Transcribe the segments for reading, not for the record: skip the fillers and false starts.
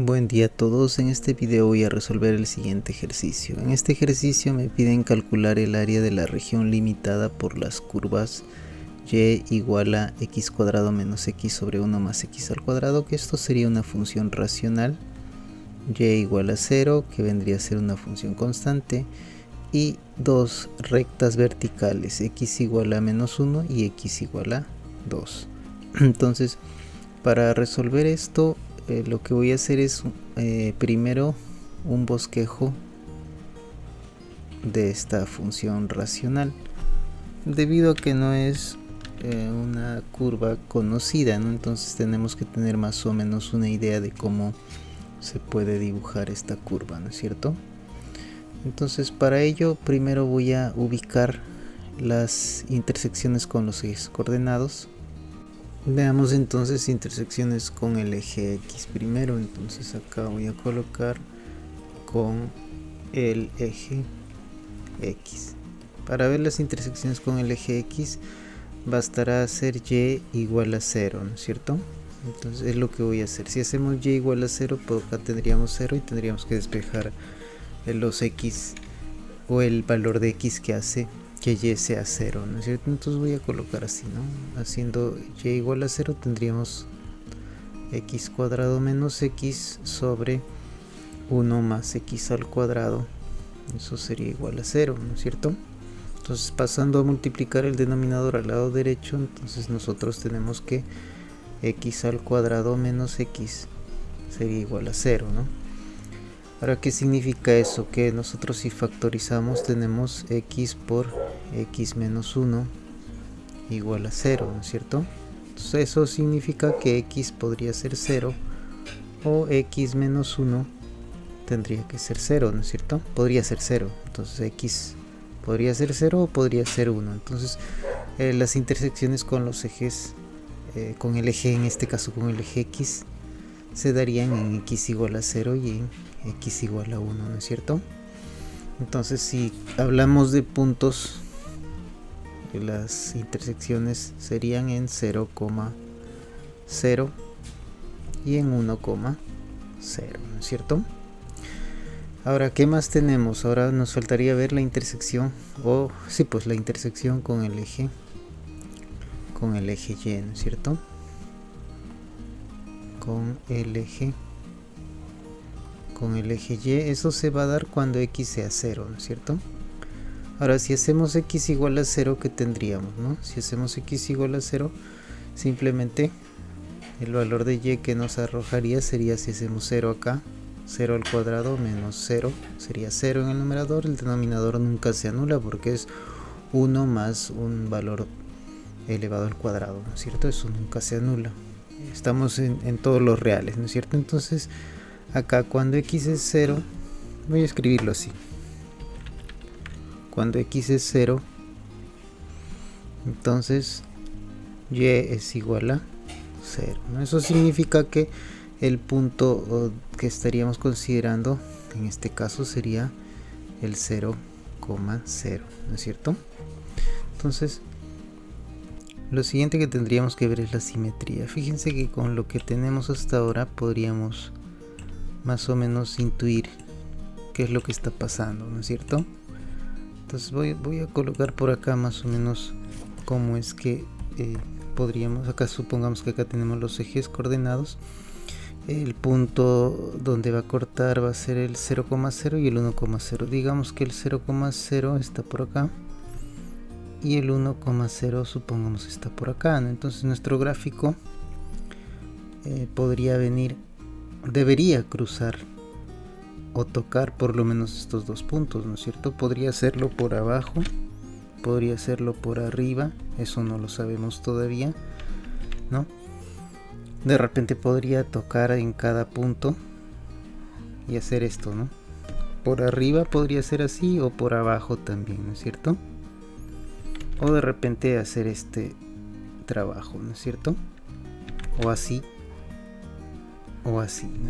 Buen día a todos, en este video voy a resolver el siguiente ejercicio. En este ejercicio me piden calcular el área de la región limitada por las curvas y igual a x cuadrado menos x sobre 1 más x al cuadrado, que esto sería una función racional, y igual a 0, que vendría a ser una función constante, y dos rectas verticales, x igual a menos 1 y x igual a 2. Entonces, para resolver esto, lo que voy a hacer es primero un bosquejo de esta función racional, debido a que no es una curva conocida, ¿no? Entonces tenemos que tener más o menos una idea de cómo se puede dibujar esta curva, ¿no es cierto? Entonces para ello primero voy a ubicar las intersecciones con los ejes coordenados. Veamos entonces intersecciones con el eje X primero. Entonces acá voy a colocar con el eje X. Para ver las intersecciones con el eje X bastará hacer Y igual a 0, ¿no es cierto? Entonces es lo que voy a hacer. Si hacemos Y igual a 0, pues acá tendríamos 0 y tendríamos que despejar los X o el valor de X que hace que Y sea 0, ¿no es cierto? Entonces voy a colocar así, ¿no? Haciendo Y igual a 0 tendríamos x cuadrado menos x sobre 1 más x al cuadrado. Eso sería igual a 0, ¿no es cierto? Entonces pasando a multiplicar el denominador al lado derecho, entonces nosotros tenemos que x al cuadrado menos x sería igual a 0, ¿no? Ahora, ¿qué significa eso? Que nosotros si factorizamos tenemos x por x menos 1 igual a 0, ¿no es cierto? Entonces eso significa que x podría ser 0 o x menos 1 tendría que ser 0, ¿no es cierto? Podría ser 0, entonces x podría ser 0 o podría ser 1. Entonces las intersecciones con los ejes, con el eje, en este caso con el eje x, se darían en x igual a 0 y en x igual a 1, ¿no es cierto? Entonces si hablamos de puntos, las intersecciones serían en 0,0 y en 1,0, ¿no es cierto? Ahora, ¿qué más tenemos? Ahora nos faltaría ver la intersección, pues la intersección con el eje Y, ¿no es cierto? Con el eje Y, eso se va a dar cuando x sea 0, ¿no es cierto? Ahora, si hacemos x igual a 0, ¿qué tendríamos, no? Si hacemos x igual a 0, simplemente el valor de y que nos arrojaría sería, si hacemos 0 acá, 0 al cuadrado menos 0, sería 0 en el numerador. El denominador nunca se anula porque es 1 más un valor elevado al cuadrado, ¿no es cierto? Eso nunca se anula. Estamos en todos los reales, ¿no es cierto? Entonces acá cuando x es 0, voy a escribirlo así. Cuando x es 0, entonces y es igual a 0, ¿no? Eso significa que el punto que estaríamos considerando en este caso sería el 0,0, ¿no es cierto? Entonces lo siguiente que tendríamos que ver es la simetría. Fíjense que con lo que tenemos hasta ahora podríamos más o menos intuir qué es lo que está pasando, ¿no es cierto? Entonces voy a colocar por acá más o menos cómo es que podríamos, acá supongamos que acá tenemos los ejes coordenados. El punto donde va a cortar va a ser el 0,0 y el 1,0. Digamos que el 0,0 está por acá y el 1,0 supongamos está por acá, ¿no? Entonces nuestro gráfico debería cruzar o tocar por lo menos estos dos puntos, ¿no es cierto? Podría hacerlo por abajo, podría hacerlo por arriba, eso no lo sabemos todavía, ¿no? De repente podría tocar en cada punto y hacer esto, ¿no? Por arriba podría ser así o por abajo también, ¿no es cierto? O de repente hacer este trabajo, ¿no es cierto? O así, ¿no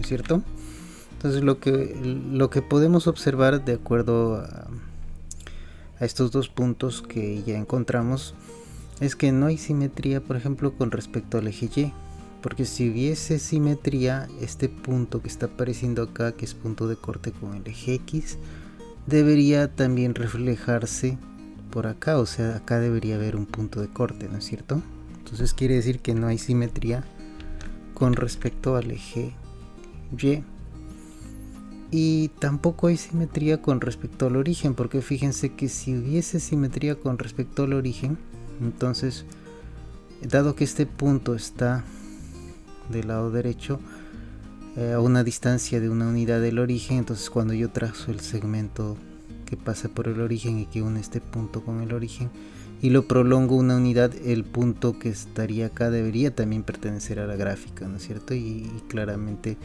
es cierto? Entonces lo que podemos observar de acuerdo a estos dos puntos que ya encontramos es que no hay simetría, por ejemplo, con respecto al eje Y. Porque si hubiese simetría, este punto que está apareciendo acá, que es punto de corte con el eje X, debería también reflejarse por acá, o sea, acá debería haber un punto de corte, ¿no es cierto? Entonces quiere decir que no hay simetría con respecto al eje Y. Y tampoco hay simetría con respecto al origen, porque fíjense que si hubiese simetría con respecto al origen, entonces, dado que este punto está del lado derecho a una distancia de una unidad del origen, entonces cuando yo trazo el segmento que pasa por el origen y que une este punto con el origen y lo prolongo una unidad, el punto que estaría acá debería también pertenecer a la gráfica, ¿no es cierto? Y claramente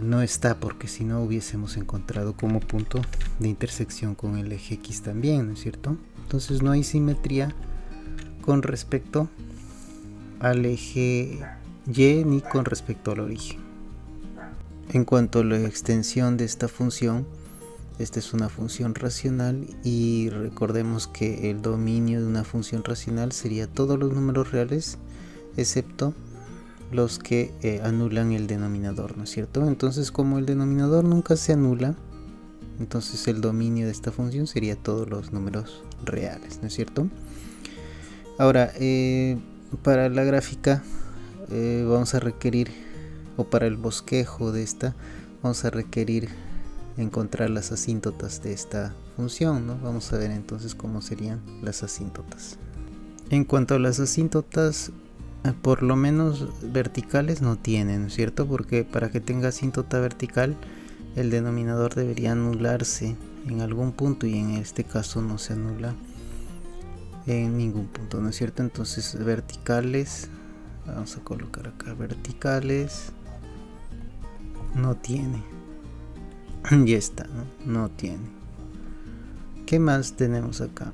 no está, porque si no hubiésemos encontrado como punto de intersección con el eje X también, ¿no es cierto? Entonces no hay simetría con respecto al eje Y ni con respecto al origen. En cuanto a la extensión de esta función, esta es una función racional y recordemos que el dominio de una función racional sería todos los números reales excepto los que anulan el denominador, ¿no es cierto? Entonces, como el denominador nunca se anula, entonces el dominio de esta función sería todos los números reales, ¿no es cierto? Ahora, para la gráfica vamos a requerir, o para el bosquejo de esta, vamos a requerir encontrar las asíntotas de esta función, ¿no? Vamos a ver entonces cómo serían las asíntotas. En cuanto a las asíntotas, por lo menos verticales no tienen, ¿no es cierto? Porque para que tenga asíntota vertical, el denominador debería anularse en algún punto y en este caso no se anula en ningún punto, ¿no es cierto? Entonces verticales, vamos a colocar acá verticales, no tiene. Ya está, no tiene. ¿Qué más tenemos acá?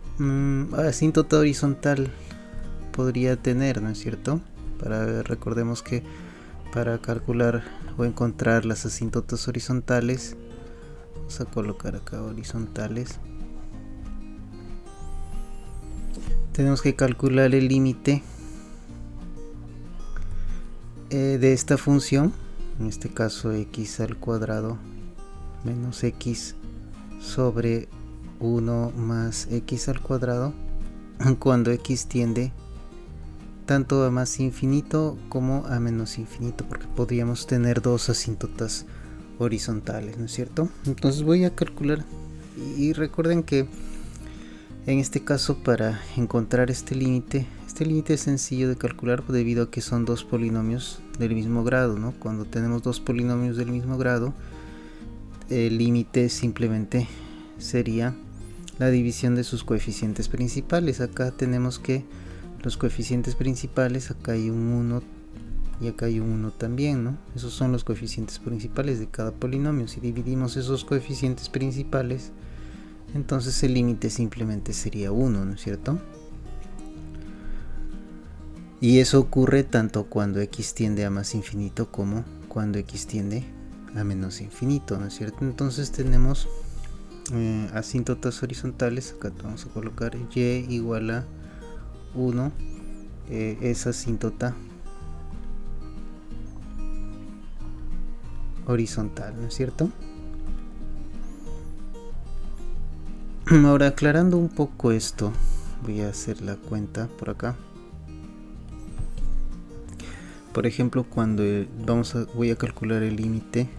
Asíntota horizontal podría tener, ¿no es cierto? Recordemos que para calcular o encontrar las asíntotas horizontales, vamos a colocar acá horizontales, tenemos que calcular el límite de esta función, en este caso x al cuadrado menos x sobre 1 más x al cuadrado, cuando x tiende tanto a más infinito como a menos infinito, porque podríamos tener dos asíntotas horizontales, ¿no es cierto? Entonces voy a calcular, y recuerden que en este caso para encontrar este límite es sencillo de calcular debido a que son dos polinomios del mismo grado, ¿no? Cuando tenemos dos polinomios del mismo grado, el límite simplemente sería la división de sus coeficientes principales. Acá tenemos que los coeficientes principales, acá hay un 1 y acá hay un 1 también, ¿no? Esos son los coeficientes principales de cada polinomio. Si dividimos esos coeficientes principales, entonces el límite simplemente sería 1, ¿no es cierto? Y eso ocurre tanto cuando x tiende a más infinito como cuando x tiende a menos infinito, ¿no es cierto? Entonces tenemos asíntotas horizontales. Acá vamos a colocar y igual a 1, es asíntota horizontal, ¿no es cierto? Ahora, aclarando un poco esto, voy a hacer la cuenta por acá. Por ejemplo, cuando voy a calcular el límite,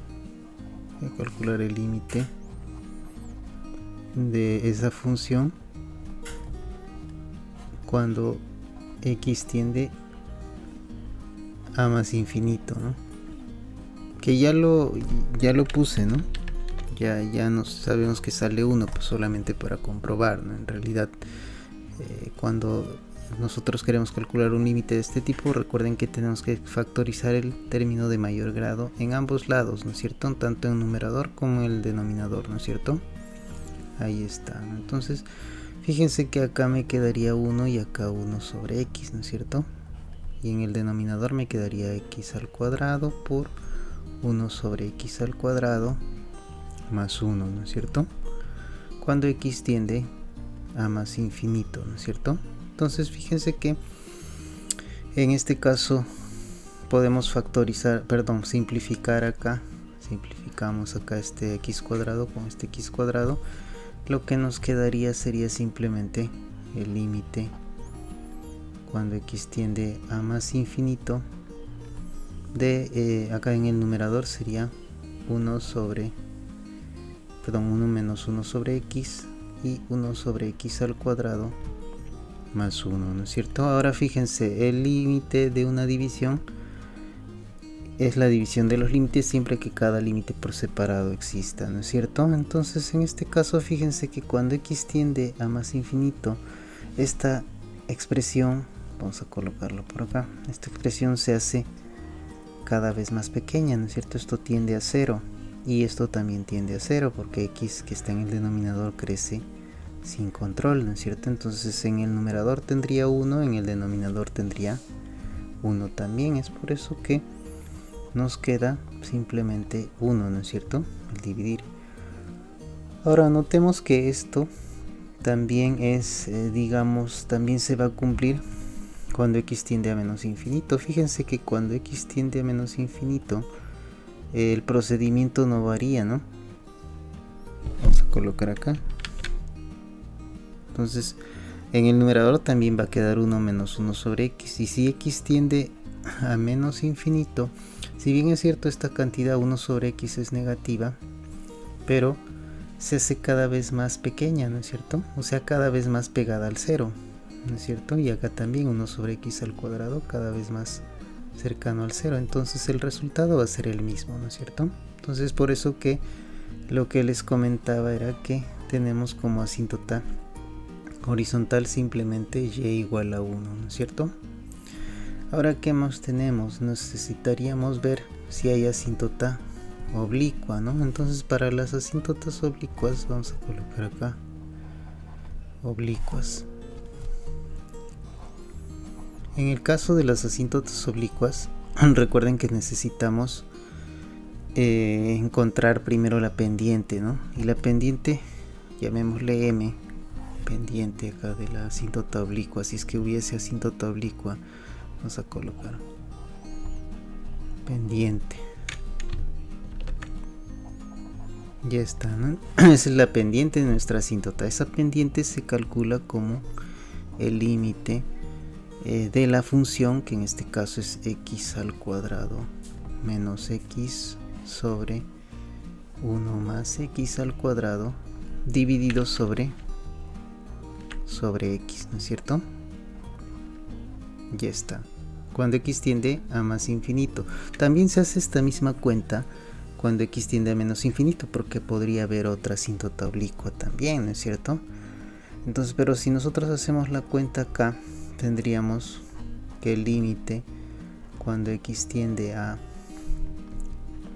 de esa función cuando x tiende a más infinito, ¿no? Que ya lo puse, ¿no? Ya no sabemos que sale 1, pues solamente para comprobar, ¿no? En realidad, cuando nosotros queremos calcular un límite de este tipo, recuerden que tenemos que factorizar el término de mayor grado en ambos lados, ¿no es cierto? Tanto en numerador como en el denominador, ¿no es cierto? Ahí está, ¿no? Entonces, fíjense que acá me quedaría 1 y acá 1 sobre x, ¿no es cierto? Y en el denominador me quedaría x al cuadrado por 1 sobre x al cuadrado más 1, ¿no es cierto? Cuando x tiende a más infinito, ¿no es cierto? Entonces fíjense que en este caso podemos simplificar acá. Simplificamos acá este x cuadrado con este x cuadrado. Lo que nos quedaría sería simplemente el límite cuando x tiende a más infinito de acá en el numerador sería 1 menos 1 sobre x y 1 sobre x al cuadrado más 1, ¿no es cierto? Ahora fíjense, el límite de una división es la división de los límites siempre que cada límite por separado exista, ¿no es cierto? Entonces en este caso fíjense que cuando x tiende a más infinito, esta expresión, vamos a colocarlo por acá, esta expresión se hace cada vez más pequeña, ¿no es cierto? Esto tiende a 0 y esto también tiende a 0 porque x que está en el denominador crece sin control, ¿no es cierto? Entonces en el numerador tendría 1, en el denominador tendría 1 también. Es por eso que nos queda simplemente 1, ¿no es cierto? El dividir. Ahora notemos que esto también es, también se va a cumplir cuando x tiende a menos infinito. Fíjense que cuando x tiende a menos infinito, el procedimiento no varía, ¿no? Vamos a colocar acá. Entonces, en el numerador también va a quedar 1 menos 1 sobre x. Y si x tiende a menos infinito, si bien es cierto esta cantidad 1 sobre x es negativa, pero se hace cada vez más pequeña, ¿no es cierto? O sea, cada vez más pegada al 0, ¿no es cierto? Y acá también 1 sobre x al cuadrado cada vez más cercano al 0. Entonces el resultado va a ser el mismo, ¿no es cierto? Entonces por eso que lo que les comentaba era que tenemos como asíntota horizontal simplemente y igual a 1, ¿no es cierto? Ahora, ¿qué más tenemos? Necesitaríamos ver si hay asíntota oblicua, ¿no? Entonces para las asíntotas oblicuas vamos a colocar acá oblicuas. En el caso de las asíntotas oblicuas, recuerden que necesitamos encontrar primero la pendiente, ¿no? Y la pendiente, llamémosle m, pendiente acá de la asíntota oblicua. Si es que hubiese asíntota oblicua, vamos a colocar pendiente. Ya está, ¿no? Esa es la pendiente de nuestra asíntota. Esa pendiente se calcula como el límite de la función, que en este caso es x al cuadrado menos x sobre 1 más x al cuadrado dividido sobre x, ¿no es cierto? Ya está. Cuando x tiende a más infinito. También se hace esta misma cuenta cuando x tiende a menos infinito, porque podría haber otra asíntota oblicua también, ¿no es cierto? Entonces, pero si nosotros hacemos la cuenta acá, tendríamos que el límite cuando x tiende a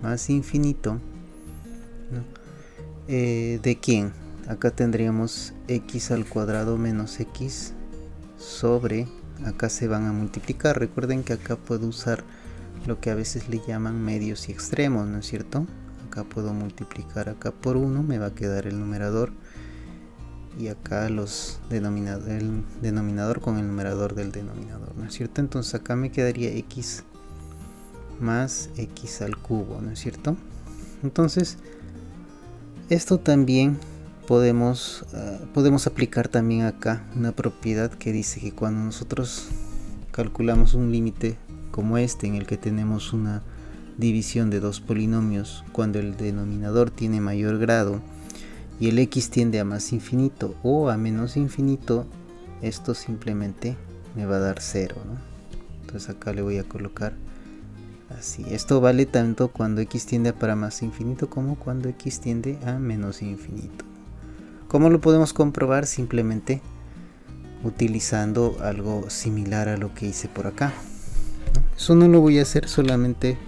más infinito, ¿no? ¿De quién? Acá tendríamos x al cuadrado menos x sobre, acá se van a multiplicar. Recuerden que acá puedo usar lo que a veces le llaman medios y extremos, ¿no es cierto? Acá puedo multiplicar acá por 1, me va a quedar el numerador, y acá el denominador con el numerador del denominador, ¿no es cierto? Entonces acá me quedaría x más x al cubo, ¿no es cierto? Entonces esto también podemos aplicar también acá una propiedad que dice que cuando nosotros calculamos un límite como este, en el que tenemos una división de dos polinomios, cuando el denominador tiene mayor grado y el x tiende a más infinito o a menos infinito, esto simplemente me va a dar 0, ¿no? Entonces acá le voy a colocar así. Esto vale tanto cuando x tiende a para más infinito como cuando x tiende a menos infinito. ¿Cómo lo podemos comprobar? Simplemente utilizando algo similar a lo que hice por acá, ¿no? Eso no lo voy a hacer, solamente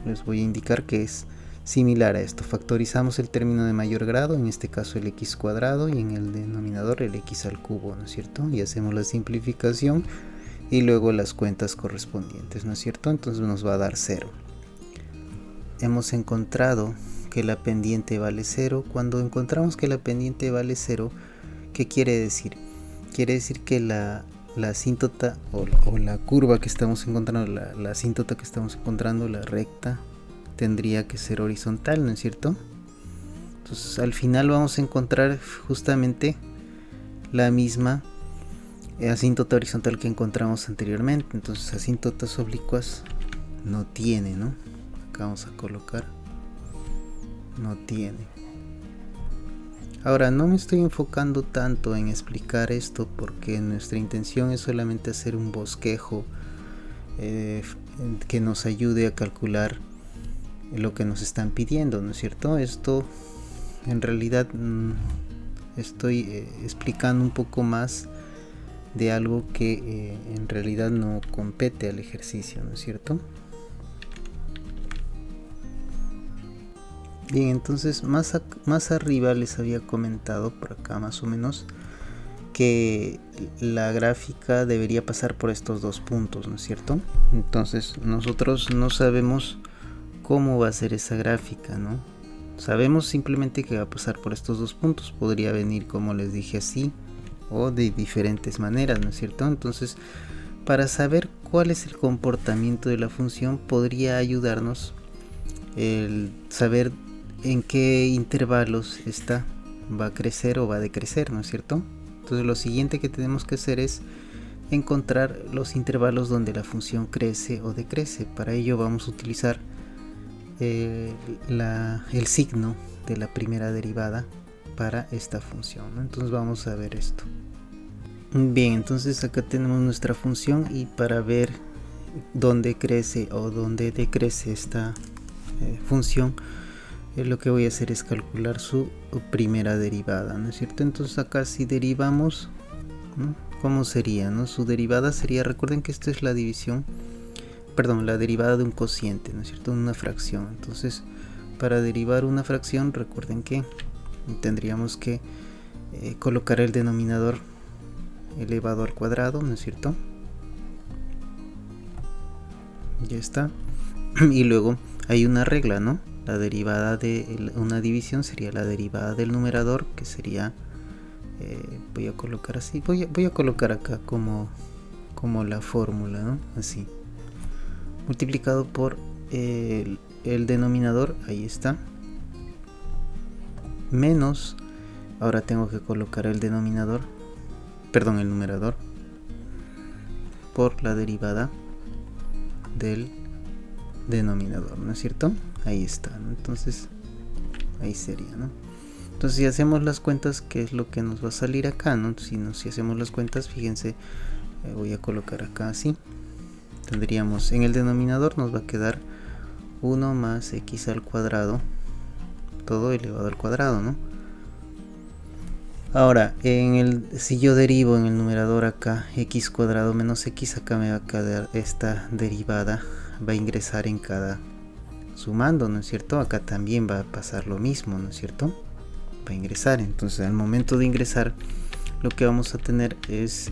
les voy a indicar que es similar a esto. Factorizamos el término de mayor grado, en este caso el x cuadrado, y en el denominador el x al cubo, ¿no es cierto? Y hacemos la simplificación y luego las cuentas correspondientes, ¿no es cierto? Entonces nos va a dar 0. Hemos encontrado que la pendiente vale 0. Cuando encontramos que la pendiente vale 0, ¿qué quiere decir? Quiere decir que la la asíntota o la curva que estamos encontrando, la asíntota que estamos encontrando, la recta, tendría que ser horizontal, ¿no es cierto? Entonces al final vamos a encontrar justamente la misma asíntota horizontal que encontramos anteriormente. Entonces asíntotas oblicuas no tiene, ¿no? Acá vamos a colocar no tiene. Ahora no me estoy enfocando tanto en explicar esto porque nuestra intención es solamente hacer un bosquejo que nos ayude a calcular lo que nos están pidiendo, ¿no es cierto? Esto en realidad estoy explicando un poco más de algo que en realidad no compete al ejercicio, ¿no es cierto? Bien, entonces más arriba les había comentado por acá más o menos que la gráfica debería pasar por estos dos puntos, ¿no es cierto? Entonces nosotros no sabemos cómo va a ser esa gráfica, ¿no? Sabemos simplemente que va a pasar por estos dos puntos. Podría venir, como les dije, así o de diferentes maneras, ¿no es cierto? Entonces, para saber cuál es el comportamiento de la función, podría ayudarnos el saber en qué intervalos esta va a crecer o va a decrecer, ¿no es cierto? Entonces lo siguiente que tenemos que hacer es encontrar los intervalos donde la función crece o decrece. Para ello vamos a utilizar el signo de la primera derivada para esta función, ¿no? Entonces vamos a ver esto. Bien, entonces acá tenemos nuestra función y para ver dónde crece o dónde decrece esta función, lo que voy a hacer es calcular su primera derivada, ¿no es cierto? Entonces acá si derivamos, ¿no? ¿Cómo sería, no? Su derivada sería, recuerden que esta es la división, perdón, la derivada de un cociente, ¿no es cierto? Una fracción. Entonces para derivar una fracción, recuerden que tendríamos que colocar el denominador elevado al cuadrado, ¿no es cierto? Ya está. Y luego hay una regla, ¿no? La derivada de una división sería la derivada del numerador, que sería, voy a colocar así, voy a colocar acá como la fórmula, ¿no? Así, multiplicado por el denominador, ahí está, menos, ahora tengo que colocar el denominador, perdón, el numerador, por la derivada del denominador, ¿no es cierto? Ahí está, ¿no? Entonces ahí sería, ¿no? Entonces si hacemos las cuentas, ¿qué es lo que nos va a salir acá, no? Si hacemos las cuentas, fíjense, voy a colocar acá así, tendríamos en el denominador nos va a quedar 1 más x al cuadrado, todo elevado al cuadrado, ¿no? Ahora, si yo derivo en el numerador acá x cuadrado menos x, acá me va a quedar esta derivada, va a ingresar en cada sumando, ¿no es cierto? Acá también va a pasar lo mismo, ¿no es cierto? Va a ingresar. Entonces al momento de ingresar, lo que vamos a tener es,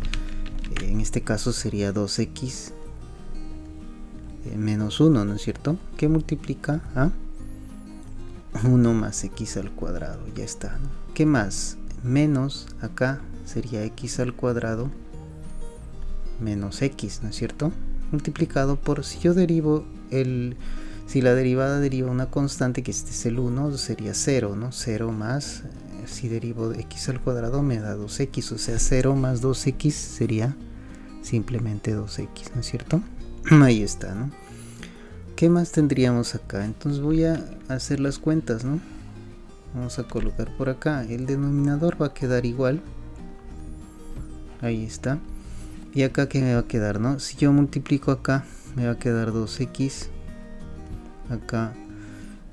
en este caso sería 2x menos 1, ¿no es cierto? Que multiplica a 1 más x al cuadrado. Ya está, ¿no? ¿Qué más? Menos, acá sería x al cuadrado menos x, ¿no es cierto? Multiplicado por, si yo derivo si la derivada deriva una constante, que este es el 1, sería 0, ¿no? 0 más, si derivo de x al cuadrado me da 2x, o sea 0 más 2x sería simplemente 2x, ¿no es cierto? Ahí está, ¿no? ¿Qué más tendríamos acá? Entonces voy a hacer las cuentas, ¿no? Vamos a colocar por acá, el denominador va a quedar igual, ahí está. Y acá, ¿qué me va a quedar, no? Si yo multiplico acá, me va a quedar 2x. Acá,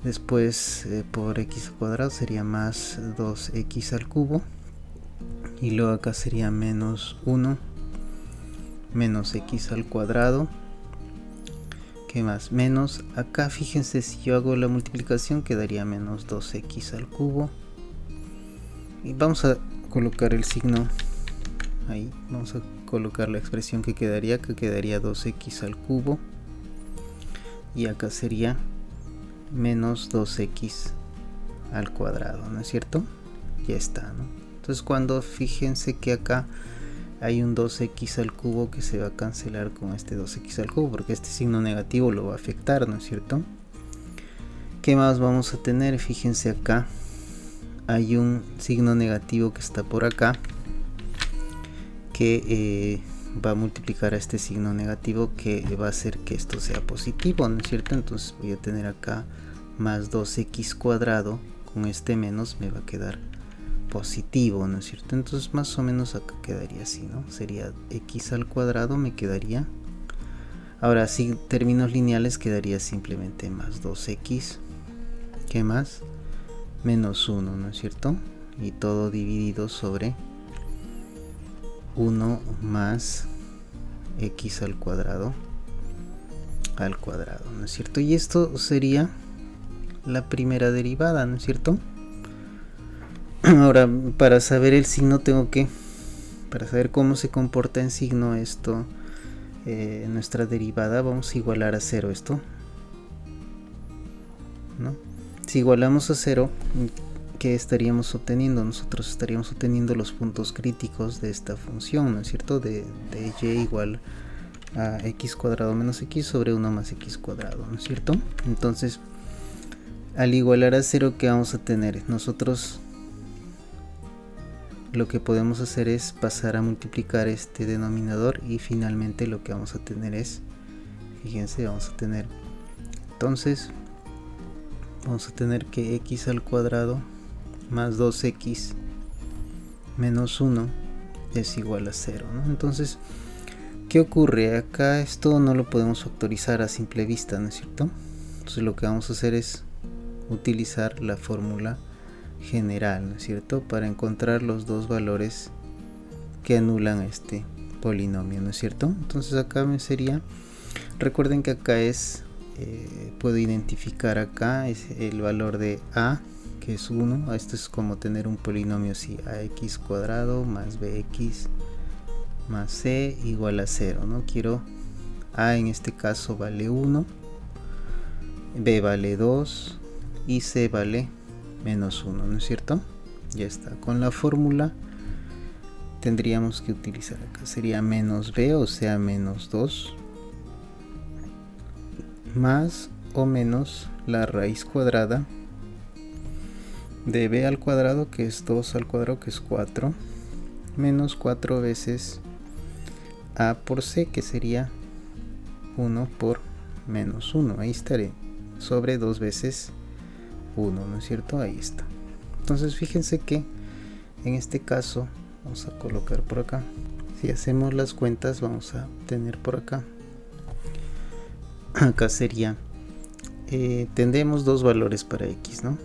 después por x al cuadrado sería más 2x al cubo. Y luego acá sería menos 1 menos x al cuadrado. ¿Qué más? Menos, acá fíjense, si yo hago la multiplicación quedaría menos 2x al cubo. Y vamos a colocar el signo ahí, vamos a colocar la expresión que quedaría 2x al cubo, y acá sería menos 2x al cuadrado, ¿no es cierto? Ya está, ¿no? Entonces cuando, fíjense que acá hay un 2x al cubo que se va a cancelar con este 2x al cubo, porque este signo negativo lo va a afectar, ¿no es cierto? ¿Qué más vamos a tener? Fíjense acá, hay un signo negativo que está por acá, que va a multiplicar a este signo negativo, que va a hacer que esto sea positivo, ¿no es cierto? Entonces voy a tener acá más 2x cuadrado, con este menos me va a quedar positivo, ¿no es cierto? Entonces más o menos acá quedaría así, ¿no? Sería x al cuadrado, me quedaría. Ahora sí, términos lineales quedaría simplemente más 2x, ¿qué más? Menos 1, ¿no es cierto? Y todo dividido sobre 1 más x al cuadrado, ¿no es cierto? Y esto sería la primera derivada, ¿no es cierto? Ahora, para saber el signo para saber cómo se comporta en signo esto, nuestra derivada, vamos a igualar a 0 esto, ¿no? Si igualamos a 0, ¿qué estaríamos obteniendo? Nosotros estaríamos obteniendo los puntos críticos de esta función, ¿no es cierto? De y igual a x cuadrado menos x sobre 1 más x cuadrado, ¿no es cierto? Entonces, al igualar a 0, ¿qué vamos a tener? Nosotros lo que podemos hacer es pasar a multiplicar este denominador, y finalmente lo que vamos a tener es, fíjense, vamos a tener, entonces vamos a tener que x al cuadrado más 2x menos 1 es igual a 0, ¿no? Entonces, ¿qué ocurre? Acá esto no lo podemos factorizar a simple vista, ¿no es cierto? Entonces lo que vamos a hacer es utilizar la fórmula general, ¿no es cierto? Para encontrar los dos valores que anulan este polinomio, ¿no es cierto? Entonces acá me sería, recuerden que acá es, puedo identificar acá es el valor de a, que es 1. Esto es como tener un polinomio así, ax cuadrado más bx más c igual a 0, ¿no? Quiero a, en este caso vale 1, b vale 2 y c vale menos 1, ¿no es cierto? Ya está. Con la fórmula tendríamos que utilizar acá, sería menos b, o sea menos 2, más o menos la raíz cuadrada de b al cuadrado, que es 2 al cuadrado, que es 4, menos 4 veces a por c, que sería 1 por menos 1, ahí estaré, sobre 2 veces 1, ¿no es cierto? Ahí está. Entonces fíjense que en este caso vamos a colocar por acá, si hacemos las cuentas vamos a tener por acá, acá sería, tendremos dos valores para x, ¿no?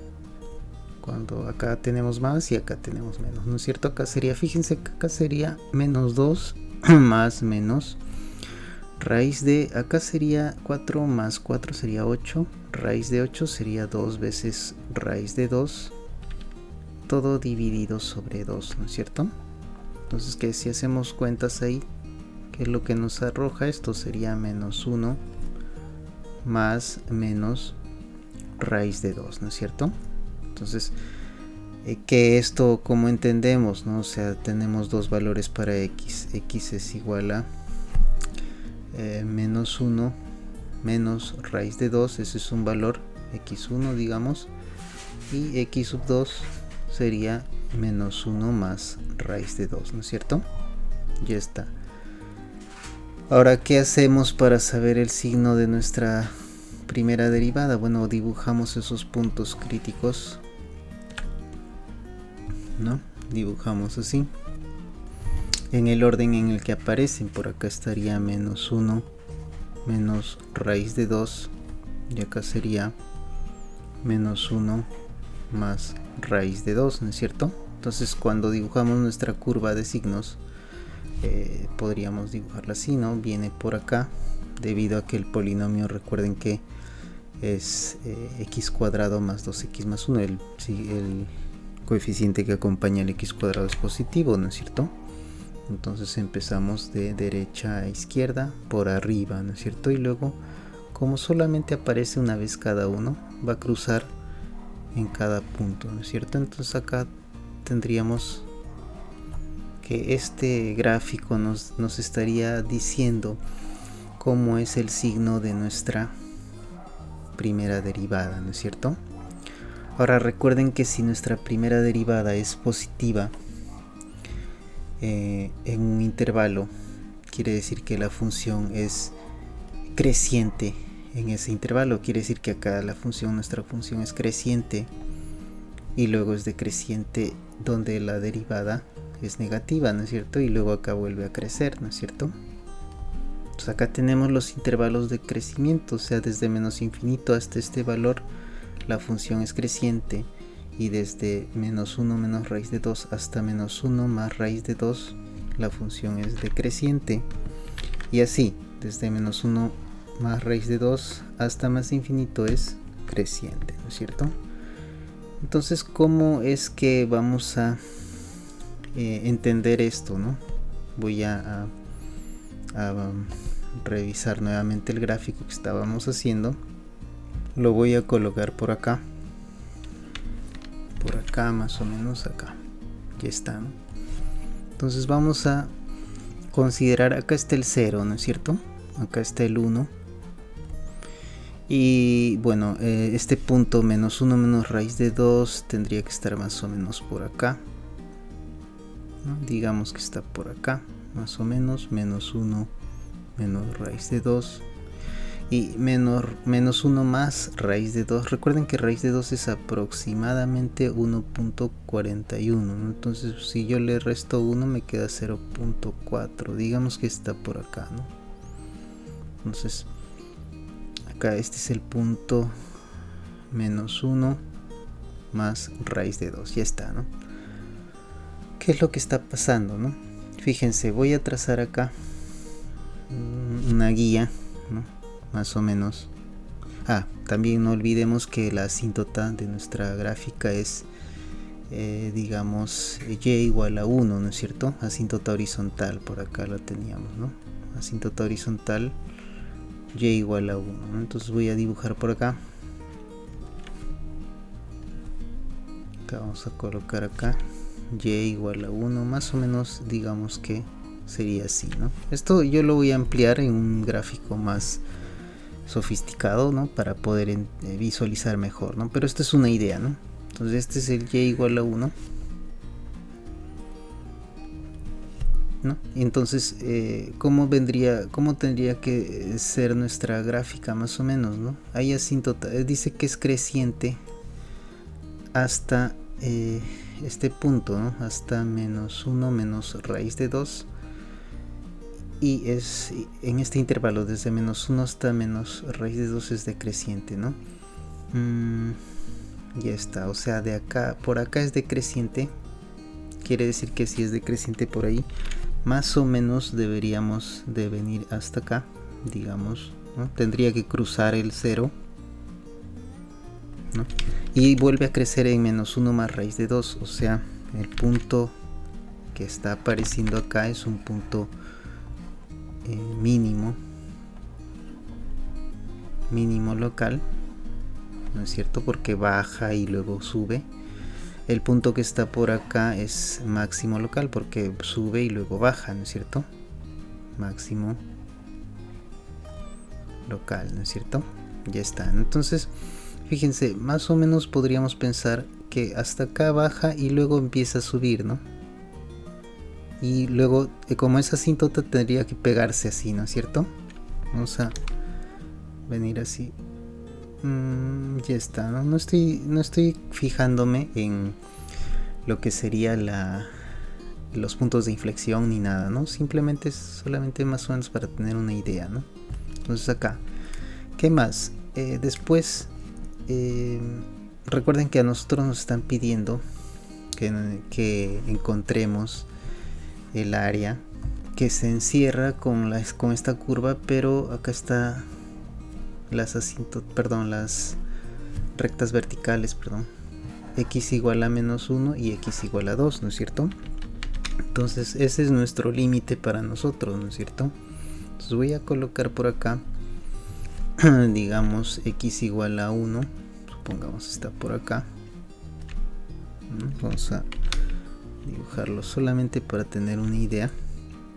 Cuando acá tenemos más y acá tenemos menos, ¿no es cierto? Acá sería, fíjense que acá sería menos 2 más menos raíz de, acá sería 4 más 4 sería 8, raíz de 8 sería 2 veces raíz de 2, todo dividido sobre 2, ¿no es cierto? Entonces, que si hacemos cuentas ahí, ¿qué es lo que nos arroja? Esto sería menos 1 más menos raíz de 2, ¿no es cierto? Entonces, que esto, como entendemos, ¿no? O sea, tenemos dos valores para x es igual a menos 1 menos raíz de 2, ese es un valor, x1 digamos, y x sub 2 sería menos 1 más raíz de 2, ¿no es cierto? Ya está. Ahora, ¿qué hacemos para saber el signo de nuestra primera derivada? Bueno, dibujamos esos puntos críticos, ¿no? Dibujamos así, en el orden en el que aparecen. Por acá estaría menos 1 menos raíz de 2, y acá sería menos 1 más raíz de 2, ¿no es cierto? Entonces, cuando dibujamos nuestra curva de signos, podríamos dibujarla así, ¿no? Viene por acá, debido a que el polinomio, recuerden que es x cuadrado más 2x más 1, el coeficiente que acompaña el x cuadrado es positivo, ¿no es cierto? Entonces empezamos de derecha a izquierda por arriba, ¿no es cierto? Y luego, como solamente aparece una vez cada uno, va a cruzar en cada punto, ¿no es cierto? Entonces acá tendríamos que este gráfico nos estaría diciendo cómo es el signo de nuestra primera derivada, ¿no es cierto? Ahora recuerden que si nuestra primera derivada es positiva en un intervalo, quiere decir que la función es creciente en ese intervalo. Quiere decir que acá nuestra función es creciente y luego es decreciente donde la derivada es negativa, ¿no es cierto? Y luego acá vuelve a crecer, ¿no es cierto? Entonces acá tenemos los intervalos de crecimiento, o sea, desde menos infinito hasta este valor la función es creciente, y desde menos 1 menos raíz de 2 hasta menos 1 más raíz de 2 la función es decreciente, y así desde menos 1 más raíz de 2 hasta más infinito es creciente, ¿no es cierto? Entonces, ¿cómo es que vamos a entender esto, ¿no? Voy a revisar nuevamente el gráfico que estábamos haciendo. Lo voy a colocar por acá más o menos acá, ya está, ¿no? Entonces vamos a considerar, acá está el 0, ¿no es cierto? Acá está el 1, y bueno, este punto menos 1 menos raíz de 2 tendría que estar más o menos por acá, ¿no? Digamos que está por acá más o menos, menos 1 menos raíz de 2 y menos 1 más raíz de 2. Recuerden que raíz de 2 es aproximadamente 1.41, ¿no? Entonces si yo le resto 1 me queda 0.4, digamos que está por acá, ¿no? Entonces acá este es el punto menos 1 más raíz de 2, ya está, ¿no? ¿Qué es lo que está pasando, no? Fíjense, voy a trazar acá una guía, ¿no? Más o menos. También no olvidemos que la asíntota de nuestra gráfica es digamos y igual a 1, ¿no es cierto? Asíntota horizontal, por acá la teníamos, ¿no? Asíntota horizontal y igual a 1, ¿no? Entonces voy a dibujar por acá. Vamos a colocar acá y igual a 1, más o menos, digamos que sería así, ¿no? Esto yo lo voy a ampliar en un gráfico más sofisticado, ¿no? Para poder visualizar mejor, ¿no? Pero esta es una idea, ¿no? Entonces este es el y igual a 1, ¿no? Entonces ¿cómo tendría que ser nuestra gráfica más o menos, ¿no? Hay asíntota, dice que es creciente hasta este punto, ¿no? Hasta menos 1 menos raíz de 2, y es en este intervalo desde menos 1 hasta menos raíz de 2 es decreciente, ¿no? Ya está, o sea, de acá, por acá es decreciente, quiere decir que si es decreciente por ahí, más o menos deberíamos de venir hasta acá, digamos, ¿no? Tendría que cruzar el 0, ¿no? Y vuelve a crecer en menos 1 más raíz de 2, o sea, el punto que está apareciendo acá es un punto mínimo local, ¿no es cierto? Porque baja y luego sube. El punto que está por acá es máximo local porque sube y luego baja, ¿no es cierto? Máximo local, ¿no es cierto? Ya está, ¿no? Entonces fíjense, más o menos podríamos pensar que hasta acá baja y luego empieza a subir, ¿no? Y luego, como esa asíntota tendría que pegarse así, ¿no es cierto? Vamos a venir así. Ya está, ¿no? No estoy fijándome en lo que sería los puntos de inflexión ni nada, ¿no? Simplemente es solamente más o menos para tener una idea, ¿no? Entonces acá, ¿qué más? Después, recuerden que a nosotros nos están pidiendo que encontremos el área que se encierra con esta curva, pero acá está las rectas verticales, x igual a menos 1 y x igual a 2, ¿no es cierto? Entonces ese es nuestro límite para nosotros, ¿no es cierto? Entonces voy a colocar por acá digamos x igual a 1, supongamos está por acá. Vamos a dibujarlo solamente para tener una idea,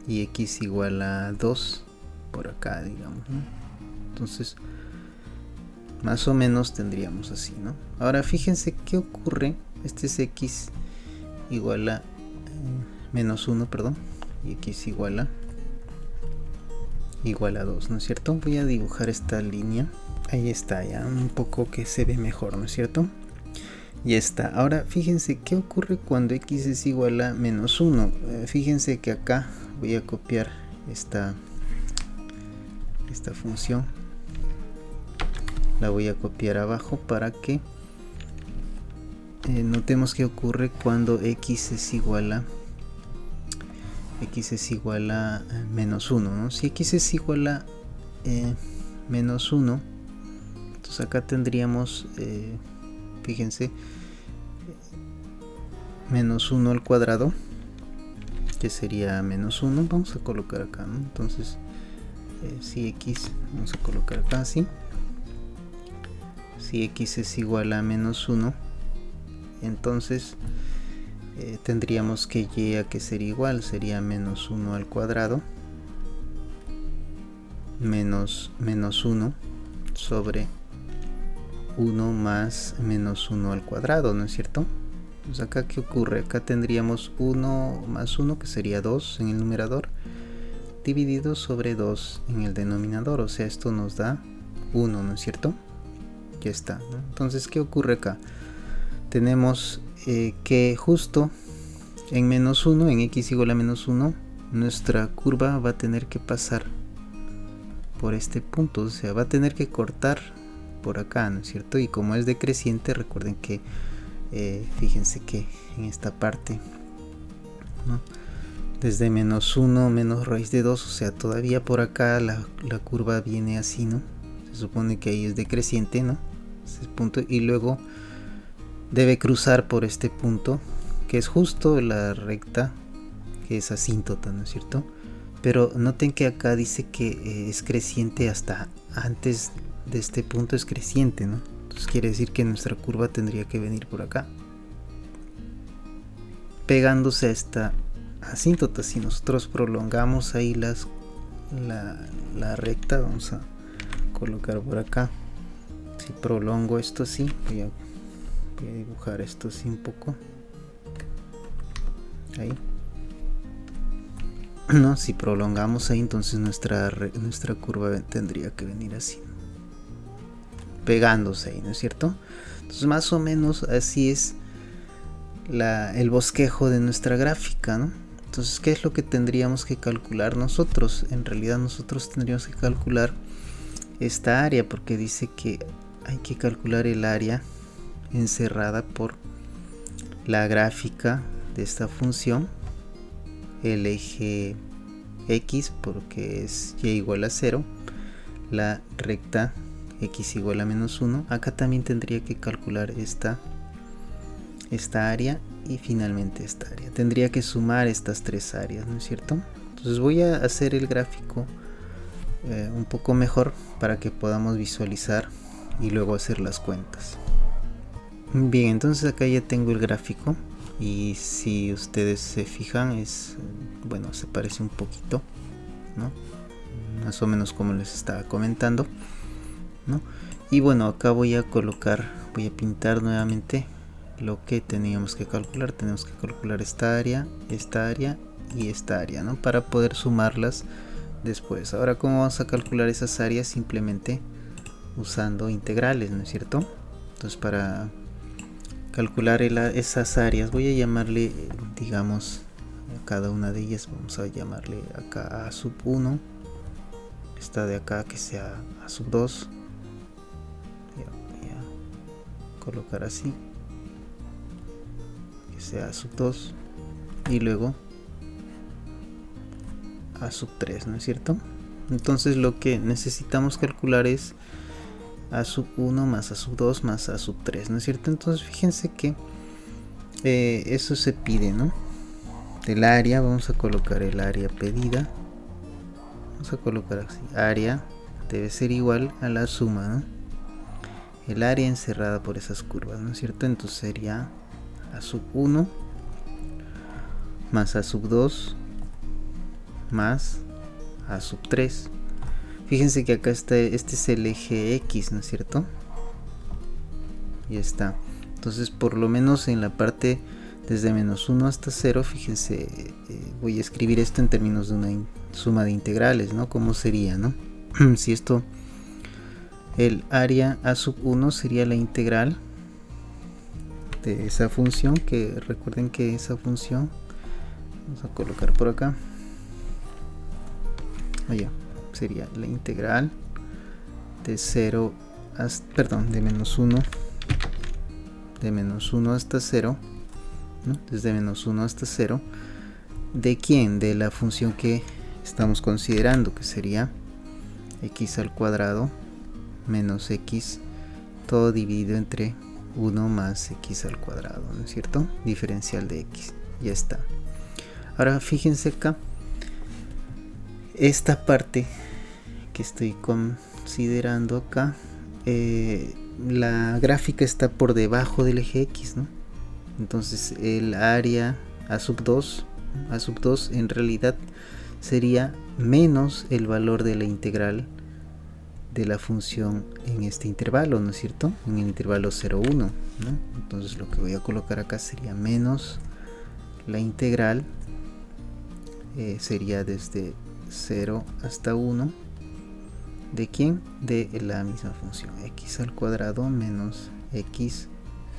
y x igual a 2 por acá, digamos, ¿no? Entonces más o menos tendríamos así, ¿no? Ahora fíjense qué ocurre. Este es x igual a menos 1, perdón, y x igual a 2, ¿no es cierto? Voy a dibujar esta línea. Ahí está, ya un poco que se ve mejor, ¿no es cierto? Ya está. Ahora fíjense qué ocurre cuando x es igual a menos 1. Fíjense que acá voy a copiar esta función. La voy a copiar abajo para que notemos qué ocurre cuando x es igual a menos 1, ¿no? Si x es igual a menos 1, entonces acá tendríamos, fíjense, menos 1 al cuadrado, que sería menos 1. Vamos a colocar acá, ¿no? Entonces, si x, vamos a colocar acá así. Si x es igual a menos 1, entonces tendríamos que y a que ser igual, sería menos 1 al cuadrado menos 1 sobre 1 más menos 1 al cuadrado, ¿no es cierto? Pues acá ¿qué ocurre? Acá tendríamos 1 más 1, que sería 2 en el numerador, dividido sobre 2 en el denominador, o sea, esto nos da 1, ¿no es cierto? Ya está, ¿no? Entonces, ¿qué ocurre acá? Tenemos que justo en menos 1, en x igual a menos 1, nuestra curva va a tener que pasar por este punto, o sea, va a tener que cortar por acá, ¿no es cierto? Y como es decreciente, recuerden que fíjense que en esta parte, ¿no? Desde menos 1 menos raíz de 2, o sea, todavía por acá la curva viene así, ¿no? Se supone que ahí es decreciente, ¿no? Ese punto, y luego debe cruzar por este punto, que es justo la recta que es asíntota, ¿no es cierto? Pero noten que acá dice que es creciente hasta antes de este punto, es creciente, ¿no? Entonces quiere decir que nuestra curva tendría que venir por acá, pegándose a esta asíntota. Si nosotros prolongamos ahí la recta, vamos a colocar por acá. Si prolongo esto así, voy a dibujar esto así un poco. Ahí. No, si prolongamos ahí, entonces nuestra curva tendría que venir así, pegándose ahí, ¿no es cierto? Entonces más o menos así es el bosquejo de nuestra gráfica, ¿no? Entonces, ¿qué es lo que tendríamos que calcular nosotros? En realidad nosotros tendríamos que calcular esta área, porque dice que hay que calcular el área encerrada por la gráfica de esta función, el eje x, porque es y igual a 0, la recta x igual a menos 1. Acá también tendría que calcular esta área y finalmente esta área. Tendría que sumar estas tres áreas, ¿no es cierto? Entonces voy a hacer el gráfico un poco mejor para que podamos visualizar y luego hacer las cuentas. Bien, entonces acá ya tengo el gráfico, y si ustedes se fijan, bueno, se parece un poquito, ¿no? Más o menos como les estaba comentando, ¿no? Y bueno, acá voy a pintar nuevamente lo que teníamos que calcular. Tenemos que calcular esta área y esta área, ¿no? Para poder sumarlas después. Ahora, ¿cómo vamos a calcular esas áreas? Simplemente usando integrales, ¿no es cierto? Entonces, para calcular esas áreas, voy a llamarle, digamos, a cada una de ellas, vamos a llamarle acá a sub 1, esta de acá que sea a sub 2, voy a colocar así, que sea a sub 2, y luego a sub 3, ¿no es cierto? Entonces lo que necesitamos calcular es a sub 1 más a sub 2 más a sub 3, ¿no es cierto? Entonces fíjense que eso se pide, ¿no? Del área vamos a colocar el área pedida, vamos a colocar así, área debe ser igual a la suma, ¿no? El área encerrada por esas curvas, ¿no es cierto? Entonces sería a sub 1 más a sub 2 más a sub 3. Fíjense que acá está, este es el eje X, ¿no es cierto? Ya está. Entonces por lo menos en la parte desde menos 1 hasta 0, fíjense, voy a escribir esto en términos de una suma de integrales, ¿no? ¿Cómo sería, no? Si esto, el área a sub 1 sería la integral de esa función, que recuerden que esa función, vamos a colocar por acá, allá, sería la integral de 0 hasta, perdón, de menos 1 hasta 0, ¿no? Desde menos 1 hasta 0, ¿de quién? De la función que estamos considerando, que sería x al cuadrado menos x, todo dividido entre 1 más x al cuadrado, ¿no es cierto? Diferencial de x, ya está. Ahora fíjense acá, esta parte que estoy considerando acá, la gráfica está por debajo del eje x, ¿no? Entonces el área a sub 2 en realidad sería menos el valor de la integral de la función en este intervalo, ¿no es cierto? En el intervalo 0, 1, ¿no? Entonces lo que voy a colocar acá sería menos la integral, sería desde 0 hasta 1, ¿de quién? De la misma función, x al cuadrado menos x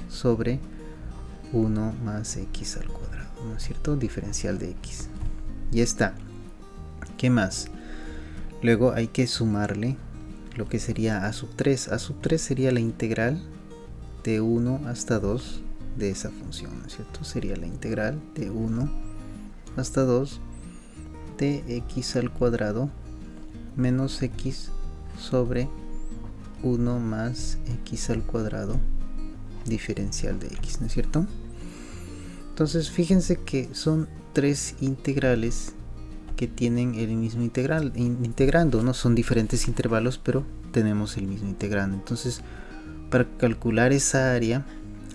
sobre 1 más x al cuadrado, ¿no es cierto? Diferencial de x. Ya está. ¿Qué más? Luego hay que sumarle lo que sería a sub 3. A sub 3 sería la integral de 1 hasta 2 de esa función, ¿no es cierto? Sería la integral de 1 hasta 2 de x al cuadrado menos x sobre 1 más x al cuadrado diferencial de x, ¿no es cierto? Entonces fíjense que son tres integrales que tienen el mismo integrando, no son diferentes intervalos, pero tenemos el mismo integrando. Entonces para calcular esa área,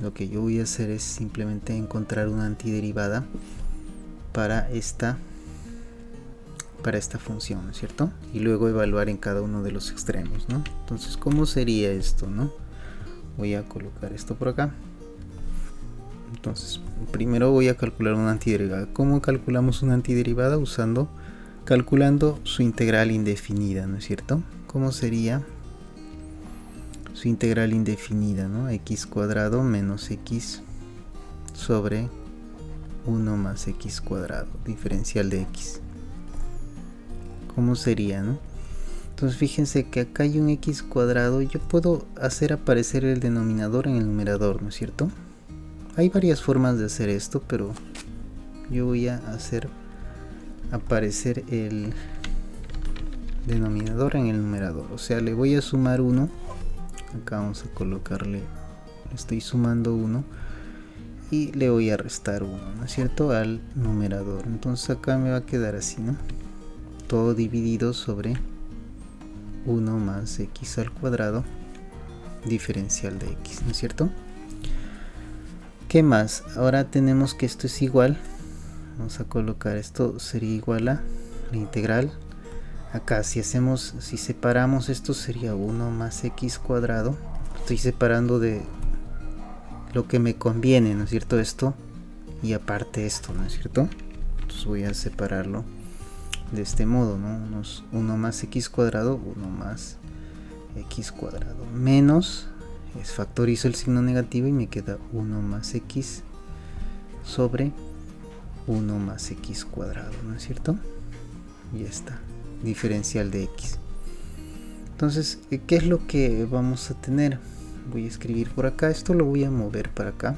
lo que yo voy a hacer es simplemente encontrar una antiderivada para esta función, ¿no es cierto? Y luego evaluar en cada uno de los extremos, ¿no? Entonces, ¿cómo sería esto, no? Voy a colocar esto por acá. Entonces, primero voy a calcular una antiderivada. ¿Cómo calculamos una antiderivada? Calculando su integral indefinida, ¿no es cierto? ¿Cómo sería su integral indefinida, ¿no? X cuadrado menos x sobre 1 más x cuadrado, diferencial de x. ¿Cómo sería, no? Entonces fíjense que acá hay un x cuadrado. Yo puedo hacer aparecer el denominador en el numerador, ¿no es cierto? Hay varias formas de hacer esto, pero yo voy a hacer aparecer el denominador en el numerador. O sea, le voy a sumar 1. Acá vamos a colocarle, estoy sumando 1. Y le voy a restar 1, ¿no es cierto? Al numerador. Entonces acá me va a quedar así, ¿no? Todo dividido sobre 1 más x al cuadrado diferencial de x, ¿no es cierto? ¿Qué más? Ahora tenemos que esto es igual, vamos a colocar esto, sería igual a la integral. Acá si separamos esto sería 1 más x cuadrado. Estoy separando de lo que me conviene, ¿no es cierto? Esto y aparte esto, ¿no es cierto? Entonces voy a separarlo de este modo, ¿no? 1 más x cuadrado, 1 más x cuadrado menos, factorizo el signo negativo y me queda 1 más x sobre 1 más x cuadrado, ¿no es cierto? Ya está, diferencial de x. Entonces, ¿qué es lo que vamos a tener? Voy a escribir por acá, esto lo voy a mover para acá.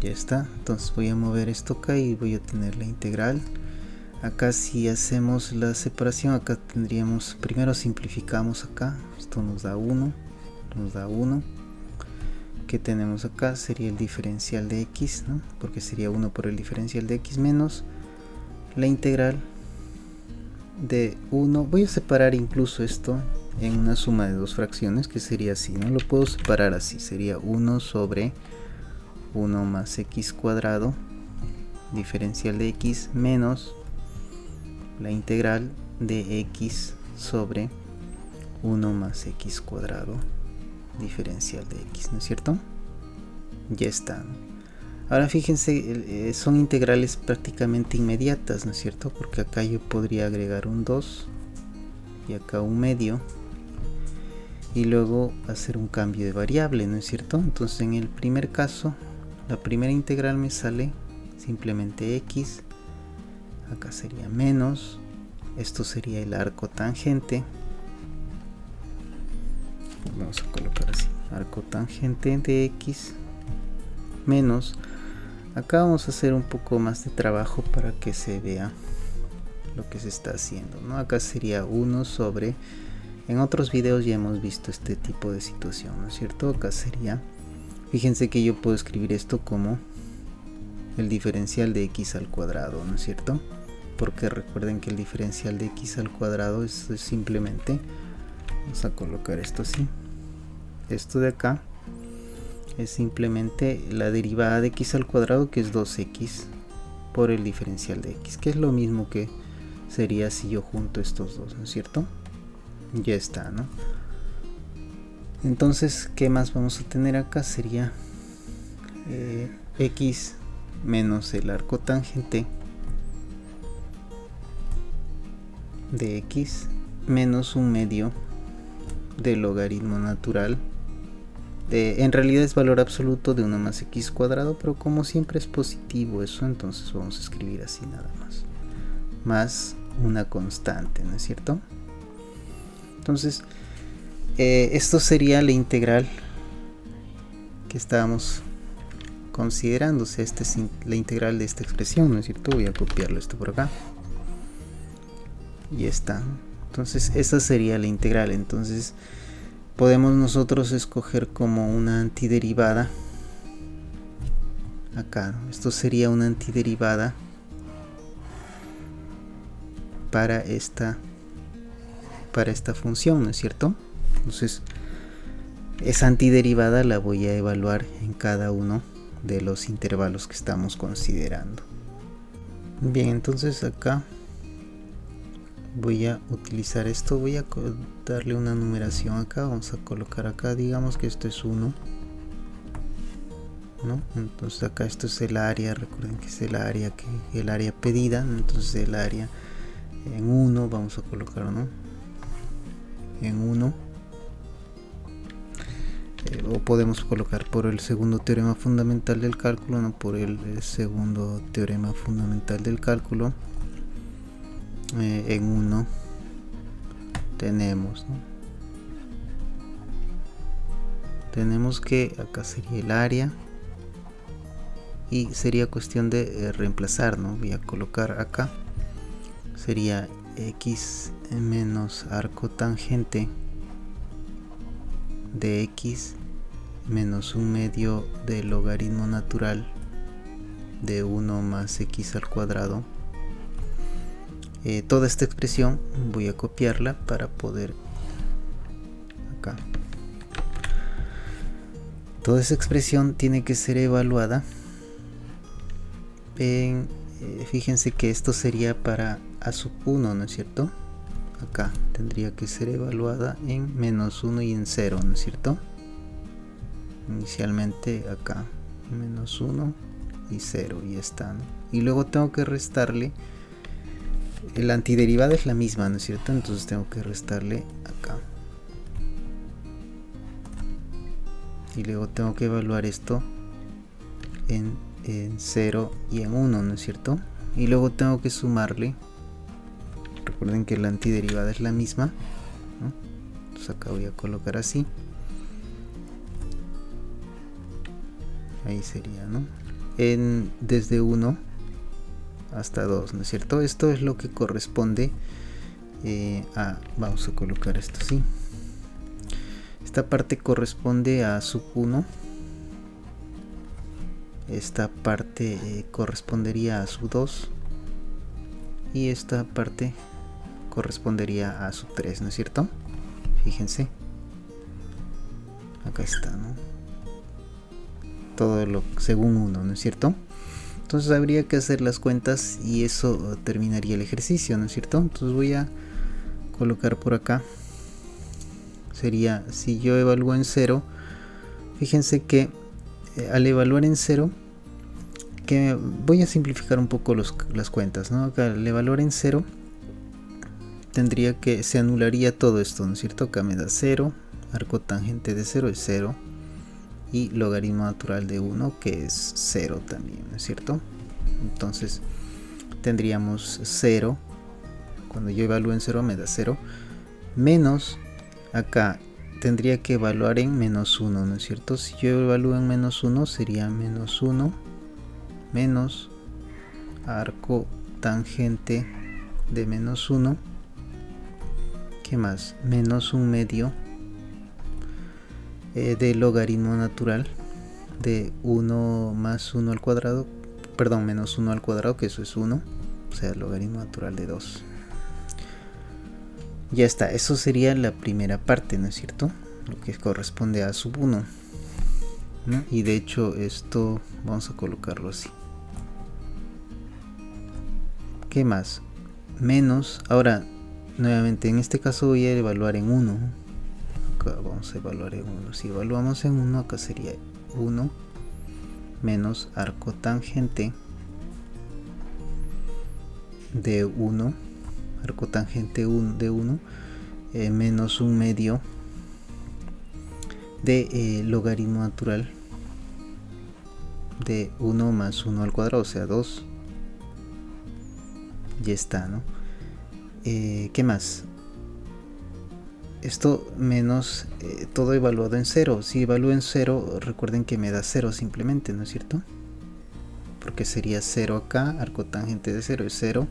Ya está, entonces voy a mover esto acá y voy a tener la integral. Acá si hacemos la separación, acá tendríamos, primero simplificamos acá, esto nos da 1, que tenemos acá sería el diferencial de x, ¿no? Porque sería 1 por el diferencial de x menos la integral de 1, voy a separar incluso esto en una suma de dos fracciones, que sería así, ¿no? Lo puedo separar así, sería 1 sobre 1 más x cuadrado diferencial de x menos la integral de x sobre 1 más x cuadrado diferencial de x, ¿no es cierto? Ya está. Ahora fíjense, son integrales prácticamente inmediatas, ¿no es cierto? Porque acá yo podría agregar un 2 y acá un medio y luego hacer un cambio de variable, ¿no es cierto? Entonces en el primer caso, la primera integral me sale simplemente x, acá sería menos, esto sería el arco tangente, vamos a colocar así, arco tangente de x menos, acá vamos a hacer un poco más de trabajo para que se vea lo que se está haciendo, ¿no? Acá sería 1 sobre, en otros videos ya hemos visto este tipo de situación, ¿no es cierto? Acá sería, fíjense que yo puedo escribir esto como el diferencial de x al cuadrado, ¿no es cierto? Porque recuerden que el diferencial de x al cuadrado es simplemente, vamos a colocar esto así, esto de acá es simplemente la derivada de x al cuadrado, que es 2x por el diferencial de x, que es lo mismo que sería si yo junto estos dos, ¿no es cierto? Ya está, ¿no? Entonces, ¿qué más vamos a tener acá? Sería x menos el arco tangente de x menos un medio del logaritmo natural en realidad es valor absoluto de 1 más x cuadrado, pero como siempre es positivo eso, entonces vamos a escribir así nada más una constante, ¿no es cierto? Entonces esto sería la integral que estábamos considerando, o sea, esta es la integral de esta expresión, ¿no es cierto? Voy a copiarlo esto por acá y está. Entonces esa sería la integral. Entonces podemos nosotros escoger como una antiderivada acá, ¿no? Esto sería una antiderivada para esta función, ¿no es cierto? Entonces esa antiderivada la voy a evaluar en cada uno de los intervalos que estamos considerando. Bien, entonces acá voy a utilizar esto, voy a darle una numeración acá, vamos a colocar acá, digamos que esto es 1, ¿no? Entonces acá esto es el área, recuerden que es el área pedida, entonces el área en 1, vamos a colocar, ¿no? En 1, o podemos colocar por el segundo teorema fundamental del cálculo, no, por el segundo teorema fundamental del cálculo. En 1 tenemos, ¿no? Tenemos que acá sería el área y sería cuestión de reemplazar, ¿no? Voy a colocar acá, sería x menos arco tangente de x menos un medio del logaritmo natural de 1 más x al cuadrado. Toda esta expresión voy a copiarla para poder acá. Toda esa expresión tiene que ser evaluada en, fíjense que esto sería para a sub 1, ¿no es cierto? Acá tendría que ser evaluada en menos 1 y en 0, ¿no es cierto? Inicialmente acá menos 1 y 0 y está, ¿no? Y luego tengo que restarle, la antiderivada es la misma, ¿no es cierto? Entonces tengo que restarle acá y luego tengo que evaluar esto en 0 y en 1, ¿no es cierto? Y luego tengo que sumarle, recuerden que la antiderivada es la misma, ¿no? Entonces acá voy a colocar así, ahí sería, ¿no? Desde 1 hasta 2, ¿no es cierto? Esto es lo que corresponde vamos a colocar esto así, esta parte corresponde a sub 1, esta parte correspondería a sub 2 y esta parte correspondería a sub 3, ¿no es cierto? Fíjense, acá está, ¿no? todo lo según 1, ¿no es cierto? Entonces habría que hacer las cuentas y eso terminaría el ejercicio, ¿no es cierto? Entonces voy a colocar por acá. Sería, si yo evalúo en 0, fíjense que al evaluar en 0, que voy a simplificar un poco las cuentas, ¿no? Acá al evaluar en 0, tendría que, se anularía todo esto, ¿no es cierto? Acá me da 0, arco tangente de 0 es 0, y logaritmo natural de 1 que es 0 también, ¿no es cierto? Entonces tendríamos 0, cuando yo evalúo en 0 me da 0, menos, acá tendría que evaluar en menos 1, ¿no es cierto? Si yo evalúo en menos 1 sería menos 1 menos arco tangente de menos 1, ¿qué más? Menos 1/2 de logaritmo natural de 1 más 1 al cuadrado, perdón, menos 1 al cuadrado, que eso es 1, o sea, logaritmo natural de 2. Ya está, eso sería la primera parte, ¿no es cierto? Lo que corresponde a sub 1, ¿no? Y de hecho esto vamos a colocarlo así. ¿Qué más? Menos, ahora nuevamente en este caso voy a evaluar en 1. Acá vamos a evaluar en 1. Si evaluamos en 1, acá sería 1 menos arco tangente de 1, arco tangente de 1, menos 1/2 de logaritmo natural de 1 más 1 al cuadrado, o sea 2. Ya está, ¿no? ¿Qué más? Esto menos todo evaluado en 0. Si evalúo en 0, recuerden que me da 0 simplemente, ¿no es cierto? Porque sería 0 acá, arco tangente de 0 es 0,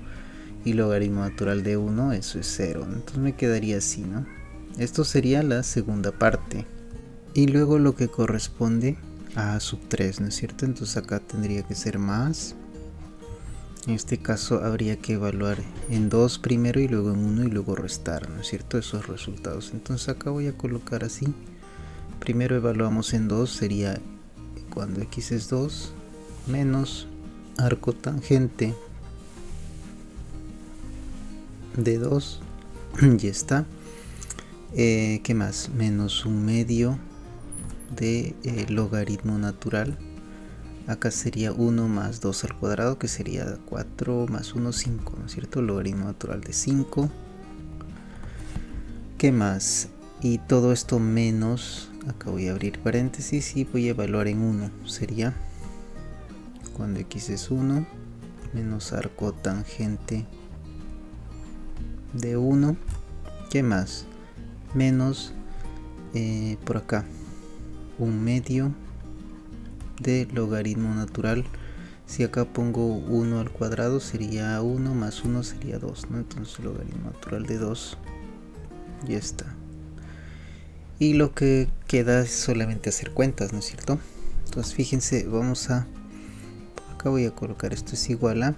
y logaritmo natural de 1, eso es 0. Entonces me quedaría así, ¿no? Esto sería la segunda parte. Y luego lo que corresponde a sub 3, ¿no es cierto? Entonces acá tendría que ser más. En este caso habría que evaluar en 2 primero y luego en 1 y luego restar, ¿no es cierto? Esos resultados. Entonces acá voy a colocar así. Primero evaluamos en 2, sería cuando x es 2, menos arco tangente de 2. Ya está. ¿Qué más? Menos 1/2 de logaritmo natural. Acá sería 1 más 2 al cuadrado, que sería 4 más 1, 5, ¿no es cierto? Logaritmo natural de 5. ¿Qué más? Y todo esto menos, acá voy a abrir paréntesis y voy a evaluar en 1. Sería cuando x es 1, menos arco tangente de 1. ¿Qué más? Menos, por acá, 1/2 de logaritmo natural. Si acá pongo 1 al cuadrado sería 1 más 1 sería 2, ¿no? Entonces logaritmo natural de 2. Ya está. Y lo que queda es solamente hacer cuentas, ¿no es cierto? Entonces fíjense, vamos a, acá voy a colocar esto es igual a,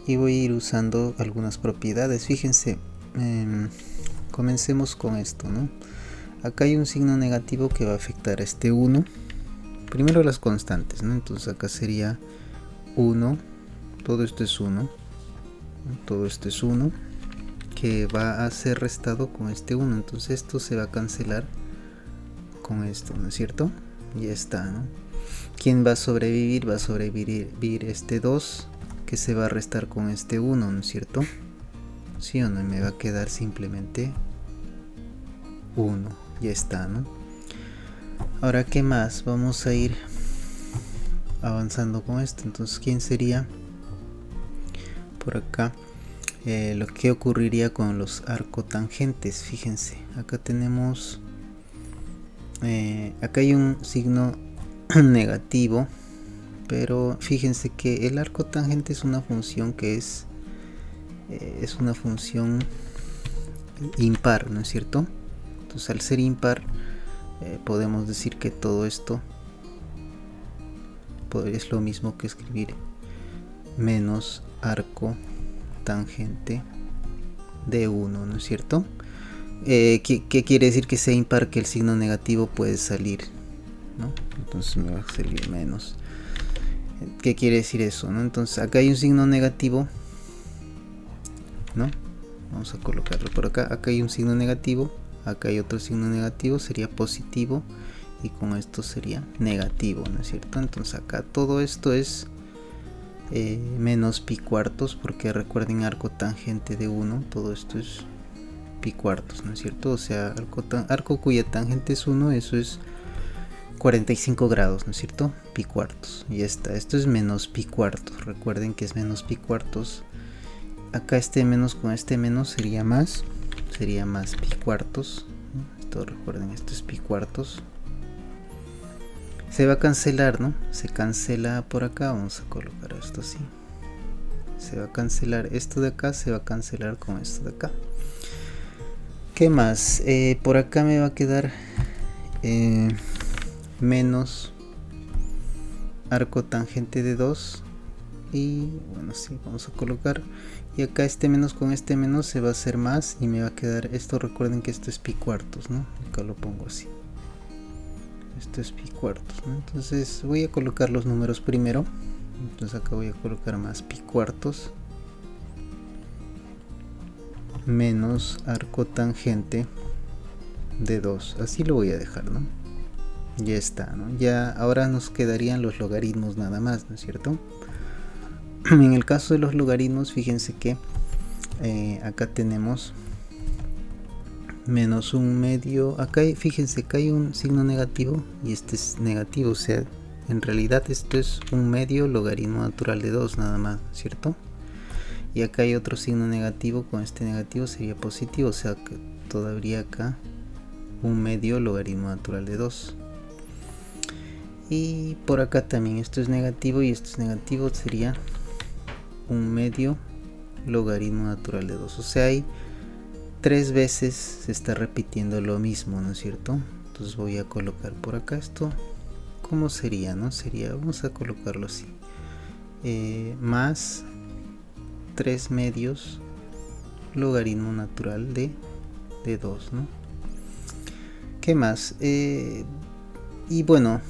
y voy a ir usando algunas propiedades. Fíjense, comencemos con esto, ¿no? Acá hay un signo negativo que va a afectar a este 1. Primero las constantes, ¿no? Entonces acá sería 1, todo esto es 1, todo esto es 1, que va a ser restado con este 1. Entonces esto se va a cancelar con esto, ¿no es cierto? Ya está, ¿no? ¿Quién va a sobrevivir? Va a sobrevivir este 2, que se va a restar con este 1, ¿no es cierto? ¿Sí o no? Y me va a quedar simplemente 1, ya está, ¿no? Ahora, ¿qué más? Vamos a ir avanzando con esto. Entonces, ¿quién sería? Por acá, lo que ocurriría con los arcotangentes. Fíjense, acá tenemos, acá hay un signo negativo, pero fíjense que el arcotangente es una función que es una función impar, ¿no es cierto? Entonces, al ser impar, podemos decir que todo esto es lo mismo que escribir menos arco tangente de 1, ¿no es cierto? ¿Qué quiere decir que sea impar? Que el signo negativo puede salir ¿no? Entonces me va a salir menos. ¿Qué quiere decir eso, no? Entonces acá hay un signo negativo, ¿no? Vamos a colocarlo por acá. Acá hay un signo negativo, acá hay otro signo negativo, sería positivo, y con esto sería negativo, ¿no es cierto? Entonces acá todo esto es menos pi cuartos, porque recuerden arco tangente de 1, todo esto es pi cuartos, ¿no es cierto? O sea, arco cuya tangente es 1, eso es 45 grados, ¿no es cierto? Pi cuartos. Y está, esto es menos pi cuartos, recuerden que es menos pi cuartos. Acá este menos con este menos sería más pi cuartos, ¿no? Esto recuerden, esto es pi cuartos. Se va a cancelar, ¿no? Se cancela por acá, vamos a colocar esto así. Se va a cancelar esto de acá, se va a cancelar con esto de acá. ¿Qué más? Por acá me va a quedar menos arco tangente de 2. Y bueno, sí, vamos a colocar. Y acá este menos con este menos se va a hacer más y me va a quedar esto. Recuerden que esto es pi cuartos, ¿no? Acá lo pongo así. Esto es pi cuartos, ¿no? Entonces voy a colocar los números primero. Entonces acá voy a colocar más pi cuartos menos arco tangente de 2. Así lo voy a dejar, ¿no? Ya está, ¿no? Ya ahora nos quedarían los logaritmos nada más, ¿no es cierto? En el caso de los logaritmos, fíjense que acá tenemos menos un medio. Acá fíjense que hay un signo negativo y este es negativo, o sea, en realidad esto es un medio logaritmo natural de 2 nada más, ¿cierto? Y acá hay otro signo negativo, con este negativo sería positivo, o sea que todavía acá un medio logaritmo natural de 2. Y por acá también esto es negativo y esto es negativo, sería un medio logaritmo natural de 2. O sea, hay 3 veces se está repitiendo lo mismo, ¿no es cierto? Entonces voy a colocar por acá esto. ¿Cómo sería, no? Sería, vamos a colocarlo así. Más 3 medios logaritmo natural de 2, ¿no? ¿Qué más? Y bueno,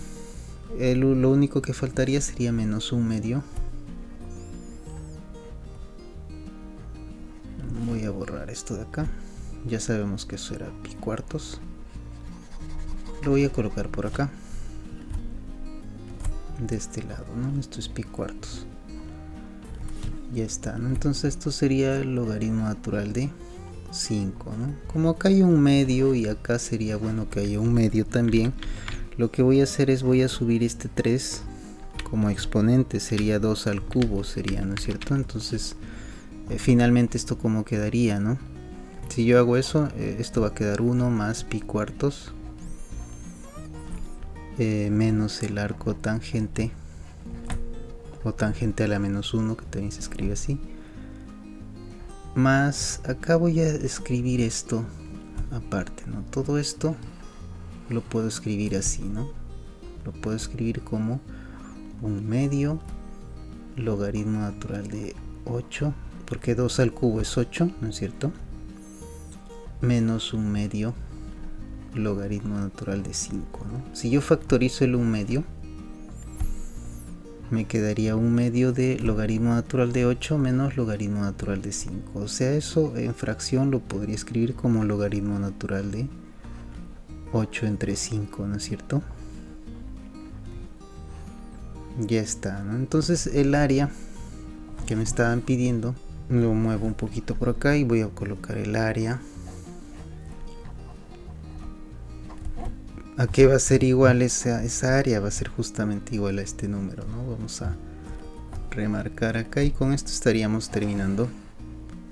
lo único que faltaría sería menos un medio. Voy a borrar esto de acá. Ya sabemos que eso era pi cuartos. Lo voy a colocar por acá. De este lado, ¿no? Esto es pi cuartos. Ya está, ¿no? Entonces esto sería el logaritmo natural de 5, ¿no? Como acá hay un medio y acá sería bueno que haya un medio también, lo que voy a hacer es voy a subir este 3 como exponente, sería 2 al cubo, sería, ¿no es cierto? Entonces finalmente esto como quedaría, ¿no? Si yo hago eso, esto va a quedar 1 más pi cuartos menos el arco tangente o tangente a la menos 1, que también se escribe así, más acá voy a escribir esto aparte, ¿no? Todo esto lo puedo escribir así, ¿no? Lo puedo escribir como un medio logaritmo natural de 8, porque 2 al cubo es 8, ¿no es cierto? Menos un medio logaritmo natural de 5, ¿no? Si yo factorizo el 1 medio, me quedaría un medio de logaritmo natural de 8 menos logaritmo natural de 5. O sea, eso en fracción lo podría escribir como logaritmo natural de 8 entre 5, ¿no es cierto? Ya está, ¿no? Entonces el área que me estaban pidiendo lo muevo un poquito por acá y voy a colocar el área. ¿A qué va a ser igual esa área? Va a ser justamente igual a este número, ¿no? Vamos a remarcar acá y con esto estaríamos terminando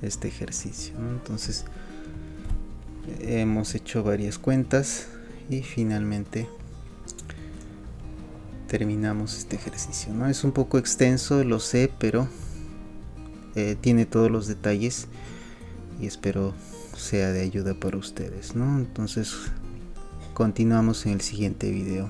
este ejercicio, ¿no? Entonces hemos hecho varias cuentas y finalmente terminamos este ejercicio, ¿no? Es un poco extenso, lo sé, pero tiene todos los detalles y espero sea de ayuda para ustedes, ¿no? Entonces continuamos en el siguiente video.